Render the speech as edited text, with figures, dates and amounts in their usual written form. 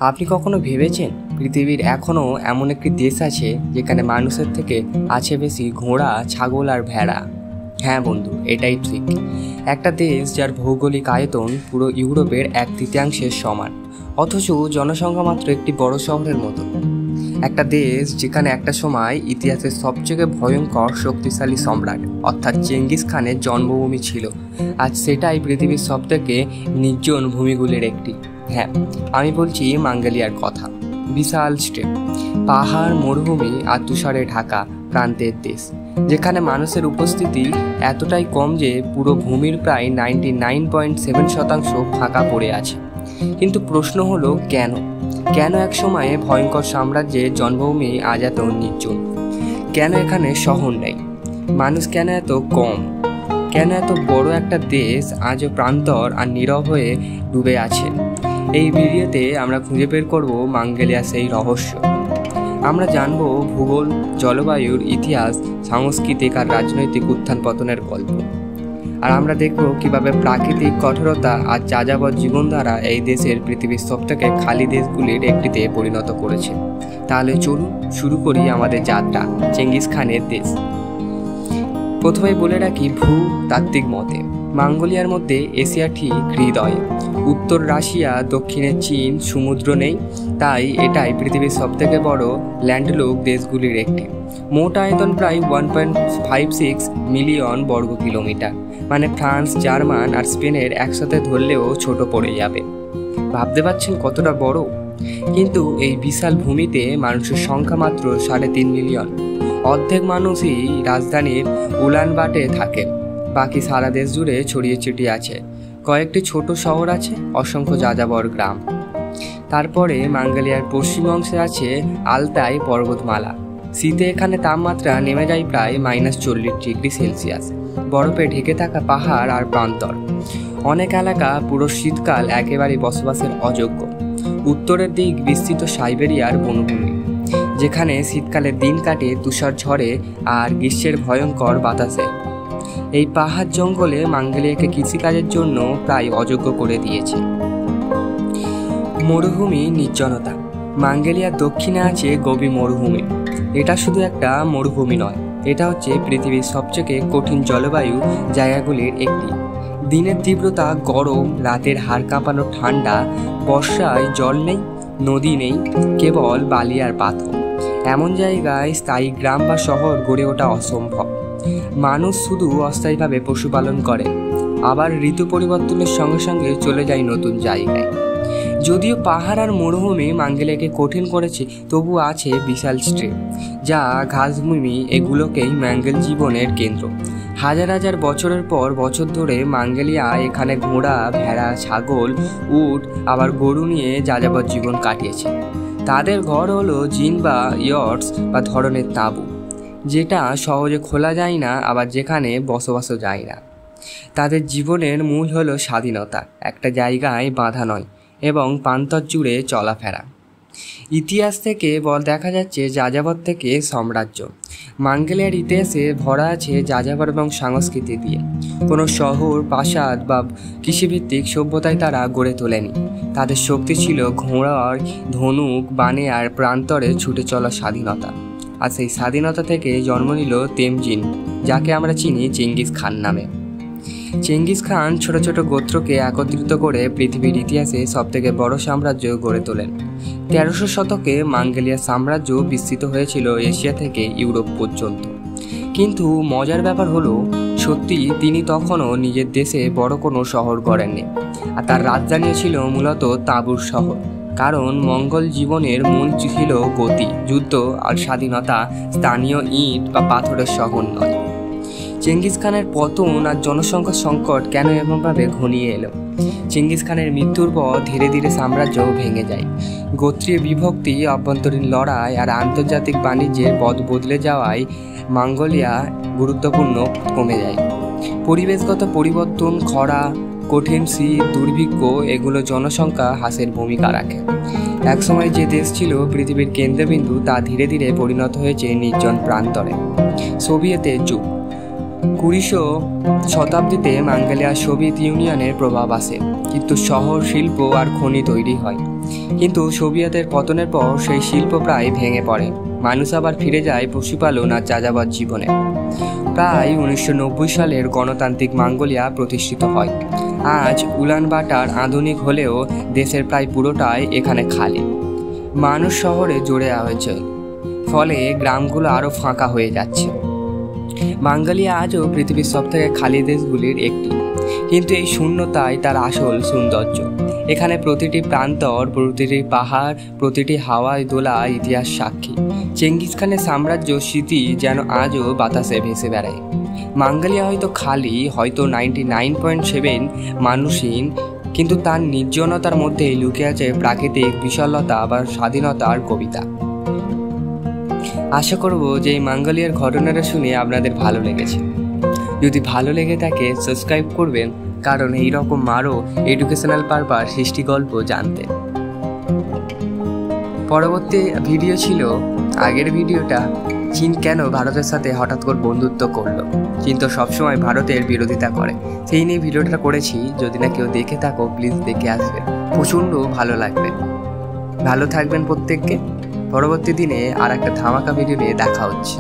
আপনি কখনো ভেবেছেন পৃথিবীর এখনও এমন একটি দেশ আছে যেখানে মানুষের থেকে আছে বেশি ঘোড়া, ছাগল আর ভেড়া? হ্যাঁ বন্ধু, এটাই ঠিক। একটা দেশ যার ভৌগোলিক আয়তন পুরো ইউরোপের 1/3 সমান, অথচ জনসংখ্যা মাত্র একটি বড় শহরের মতো। একটা দেশ যেখানে একটা সময় ইতিহাসের সবচেয়ে ভয়ঙ্কর শক্তিশালী সম্রাট অর্থাৎ চেঙ্গিস খানের জন্মভূমি ছিল। আজ সেটাই পৃথিবীর সবথেকে নির্জন ভূমিগুলির একটি। হ্যাঁ, আমি বলছি মঙ্গোলিয়ার কথা। বিশাল স্টেপ, পাহাড়, মরুভূমি আর তুষারে ঢাকা প্রান্তের দেশ, যেখানে মানুষের উপস্থিতি এতটাই কম যে পুরো ভূমির প্রায় 99.7% ফাঁকা পড়ে আছে। কিন্তু প্রশ্ন হলো কেন এক সময়ে ভয়ঙ্কর সাম্রাজ্যের জন্মভূমি আজ এত নির্জন? কেন এখানে শহর নেই? মানুষ কেন এত কম? কেন এত বড় একটা দেশ আজও প্রান্তর আর নীরব হয়ে ডুবে আছে? এই ভিডিওতে আমরা খুঁজে বের করব মঙ্গোলিয়ার সেই রহস্য। আমরা জানব ভূগোল, জলবায়ুর ইতিহাস, সাংস্কৃতিক আর রাজনৈতিক উত্থান পতনের গল্প। আর আমরা দেখব কিভাবে প্রাকৃতিক কঠোরতা আর যাযাবর জীবনধারা এই দেশের পৃথিবীর সবথেকে খালি দেশগুলির একটিতে পরিণত করেছে। তাহলে চলুন শুরু করি আমাদের যাত্রা চেঙ্গিস খানের দেশ। প্রথমেই বলে রাখি, ভূতাত্ত্বিক মতে মঙ্গোলিয়ার মধ্যে এশিয়া ঠিক হৃদয়ে। উত্তর রাশিয়া, দক্ষিণে চীন, সমুদ্র নেই, তাই এটাই পৃথিবীর সবথেকে বড় ল্যান্ডলক দেশগুলির একটি। মোট আয়তন প্রায় 1.56 মিলিয়ন বর্গ কিলোমিটার, মানে ফ্রান্স, জার্মান আর স্পেনের একসাথে ধরলেও ছোট পড়ে যাবে। ভাবতে পারছেন কতটা বড়? কিন্তু এই বিশাল ভূমিতে মানুষের সংখ্যা মাত্র 3.5 মিলিয়ন। অর্ধেক মানুষই রাজধানীর উলানবাটে থাকেন, বাকি সারা দেশ জুড়ে ছড়িয়ে ছিটিয়ে আছে। কয়েকটি ছোট শহর আছে, অসংখ্য যাযাবর গ্রাম। তারপরে মঙ্গোলিয়ার পশ্চিম অংশে আছে আলতাই পর্বতমালা। শীতে এখানে তাপমাত্রা নেমে যায় প্রায় -40°C। বরফে ঢেকে থাকা পাহাড় আর প্রান্তর। অনেক এলাকা পুরো শীতকাল একেবারে বসবাসের অযোগ্য। উত্তরের দিক বিস্তৃত সাইবেরিয়ার বনভূমি, যেখানে শীতকালে দিন কাটে তুষার ঝড়ে আর গ্রীষ্মের ভয়ঙ্কর বাতাসে। এই পাহাড় জঙ্গলে মঙ্গোলিয়াকে কৃষিকাজের জন্য প্রায় অযোগ্য করে দিয়েছে। মরুভূমি, নির্জনতা। মঙ্গোলিয়ার দক্ষিণে আছে গোবি মরুভূমি। এটা শুধু একটা মরুভূমি নয়, এটা হচ্ছে পৃথিবীর সবচেয়ে কঠিন জলবায়ু জায়গাগুলির একটি। দিনের তীব্রতা গরম, রাতের হাড় কাঁপানো ঠান্ডা। বর্ষায় জল নেই, নদী নেই, কেবল বালি আর পাথর। এমন জায়গায় স্থায়ী গ্রাম বা শহর গড়ে ওঠা অসম্ভব। মানুষ শুধু অস্থায়ীভাবে পশুপালন করে, আবার ঋতু পরিবর্তনের সঙ্গে সঙ্গে চলে যায় নতুন জায়গায়। যদিও পাহাড় আর মরুভূমি মঙ্গোলিয়াকে কঠিন করেছে, তবু আছে বিশাল স্ট্রেপ, যা ঘাসভূমি। এগুলোকেই মঙ্গোল জীবনের কেন্দ্র। হাজার হাজার বছরের পর বছর ধরে মঙ্গোলিয়া এখানে ঘোড়া, ভেড়া, ছাগল, উট আবার গরু নিয়ে যাযাবর জীবন কাটিয়েছে। তাদের ঘর হলো জিন বা ইয়টস বা ধরনের তাঁবু, যেটা সহজে খোলা যায় না, আবার যেখানে বসবাসও যায় না। তাদের জীবনের মূল হলো স্বাধীনতা, একটা জায়গায় বাঁধা নয়, এবং প্রান্তর জুড়ে চলাফেরা। ইতিহাস থেকে দেখা যাচ্ছে যাযাবর থেকে সাম্রাজ্য। মঙ্গোলিয়ার ইতিহাসে ভরা আছে যাযাবর এবং সংস্কৃতি দিয়ে। কোনো শহর, প্রাসাদ বা কৃষিভিত্তিক সভ্যতায় তারা গড়ে তোলেনি। তাদের শক্তি ছিল ঘোড়ার, ধনুক, বানে আর প্রান্তরে ছুটে চলা স্বাধীনতা। আর সেই স্বাধীনতা থেকে জন্ম নিল তেমজিন, যাকে আমরা চিনি চেঙ্গিস খান নামে। চেঙ্গিস খান ছোট ছোট গোত্রকে একত্রিত করে পৃথিবীর ইতিহাসে সবথেকে বড় সাম্রাজ্য গড়ে তোলেন। 1300 শতকে মঙ্গোলিয়ার সাম্রাজ্য বিস্তৃত হয়েছিল এশিয়া থেকে ইউরোপ পর্যন্ত। কিন্তু মজার ব্যাপার হলো, সত্যি তিনি তখনও নিজের দেশে বড় কোনো শহর গড়েননি, আর তার রাজধানী ছিল মূলত তাঁবুর শহর। কারণ মঙ্গল জীবনের মূল ছিল গতি, যুদ্ধ আর স্বাধীনতা, স্থানীয় ইট বা পাথরের শহর নয়। চেঙ্গিস খানের পতন আর জনসংখ্যা সংকট কেন এমনভাবে ঘনিয়ে এলো? চেঙ্গিস খানের মৃত্যুর পর ধীরে ধীরে সাম্রাজ্য ভেঙে যায়। গোত্রীয় বিভক্তি, অভ্যন্তরীণ লড়াই আর আন্তর্জাতিক বাণিজ্যের পথ বদলে যাওয়ায় মঙ্গোলিয়া গুরুত্বপূর্ণ কমে যায়। পরিবেশগত পরিবর্তন, খরা, কঠিন শীত, দুর্ভিক্ষ এগুলো জনসংখ্যা হ্রাসের ভূমিকা রাখে। একসময় যে দেশ ছিল পৃথিবীর কেন্দ্রবিন্দু, তা ধীরে ধীরে পরিণত হয়েছে নির্জন প্রান্তরে। সোভিয়েতের যুগ। 20শো শতাব্দীতে মাঙ্গোলিয়া সোভিয়েত ইউনিয়নের প্রভাব আসে, কিন্তু শহর, শিল্প আর খনি তৈরি হয়। কিন্তু সোভিয়েতের পতনের পর সেই শিল্প প্রায় ভেঙে পড়ে। মানুষ আবার ফিরে যায় পশুপালন আর যাযাবর জীবনে। প্রায় 1990 সালের গণতান্ত্রিক মঙ্গোলিয়া প্রতিষ্ঠিত হয়। আজ উলানবাটার আধুনিক হলেও দেশের প্রায় পুরোটাই এখানে খালি। মানুষ শহরে জড়ে হয়েছে, ফলে গ্রামগুলো আরও ফাঁকা হয়ে যাচ্ছে। মঙ্গোলিয়া আজও পৃথিবীর সবথেকে খালি দেশগুলির একটি, কিন্তু এই শূন্যতাই তার আসল সৌন্দর্য। এখানে প্রতিটি প্রান্তর, প্রতিটি পাহাড়, প্রতিটি হাওয়ায় দোলা ইতিহাস সাক্ষী। চেঙ্গিস খানের সাম্রাজ্য স্মৃতি যেন আজও বাতাসে ভেসে বেড়ায়। মঙ্গোলিয়া হয়তো খালি, হয়তো 99.7 মানুষহীন, কিন্তু তার নির্জনতার মধ্যেই লুকিয়ে আছে প্রাকৃতিক বিশালতা বা স্বাধীনতার কবিতা। আশা করব যে এই মঙ্গোলিয়ার ঘটনাটা শুনে আপনাদের ভালো লেগেছে। যদি ভালো লেগে থাকে সাবস্ক্রাইব করবেন, কারণ এইরকম আরও এডুকেশনাল পারপাস সৃষ্টি গল্প জানতে। পরবর্তী ভিডিও ছিল আগের ভিডিওটা, চীন কেন ভারতের সাথে হঠাৎ করে বন্ধুত্ব করলো। চীন তো সবসময় ভারতের বিরোধিতা করে, সেই নিয়ে ভিডিওটা করেছি। যদি না কেউ দেখে থাকো প্লিজ দেখে আসবেন, প্রচণ্ড ভালো লাগবে। ভালো থাকবেন প্রত্যেককে। পরবর্তী দিনে আর একটা ধামাকা ভিডিও নিয়ে দেখা হচ্ছে।